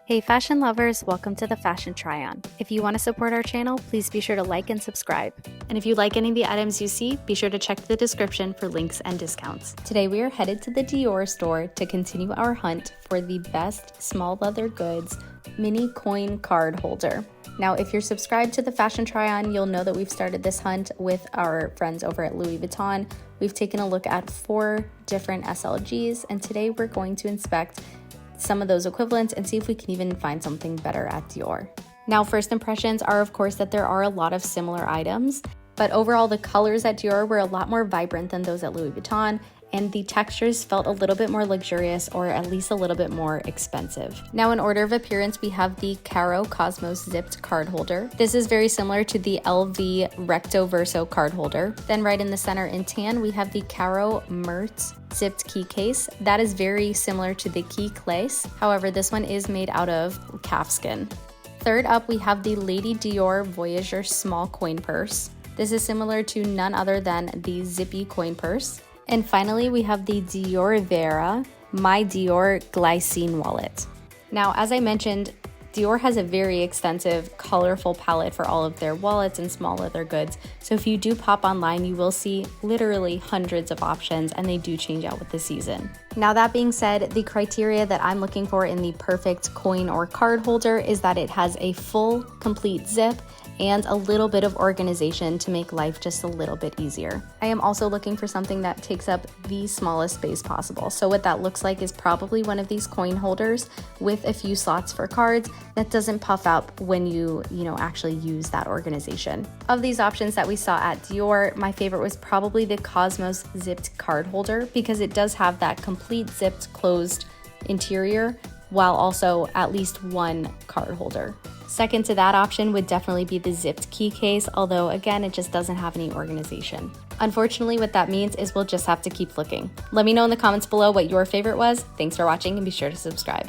Hey fashion lovers, welcome to the Fashion Try-On. If you want to support our channel, please be sure to like and subscribe. And if you like any of the items you see, be sure to check the description for links and discounts. Today we are headed to the Dior store to continue our hunt for the best small leather goods mini coin card holder. Now, if you're subscribed to the Fashion Try-On, you'll know that we've started this hunt with our friends over at Louis Vuitton. We've taken a look at 4 different SLGs, and today we're going to inspect some of those equivalents and see if we can even find something better at Dior. Now, first impressions are, of course, that there are a lot of similar items, but overall the colors at Dior were a lot more vibrant than those at Louis Vuitton, and the textures felt a little bit more luxurious, or at least a little bit more expensive. Now, in order of appearance, we have the Caro Cosmos zipped card holder. This is very similar to the LV Recto Verso card holder. Then right in the center in tan, we have the Caro Myrte zipped key case. That is very similar to the key lace. However, this one is made out of calfskin. Third up, we have the Lady Dior Voyager small coin purse. This is similar to none other than the zippy coin purse. And finally, we have the Dior Vera My Dior Glycine wallet. Now, as I mentioned, Dior has a very extensive, colorful palette for all of their wallets and small leather goods. So if you do pop online, you will see literally hundreds of options, and they do change out with the season. Now, that being said, the criteria that I'm looking for in the perfect coin or card holder is that it has a full, complete zip and a little bit of organization to make life just a little bit easier. I am also looking for something that takes up the smallest space possible. So what that looks like is probably one of these coin holders with a few slots for cards that doesn't puff out when you actually use that organization. Of these options that we saw at Dior, my favorite was probably the Cosmos zipped card holder, because it does have that complete zipped closed interior while also at least one card holder. Second to that option would definitely be the zipped key case, although again, it just doesn't have any organization. Unfortunately, what that means is we'll just have to keep looking. Let me know in the comments below what your favorite was. Thanks for watching, and be sure to subscribe.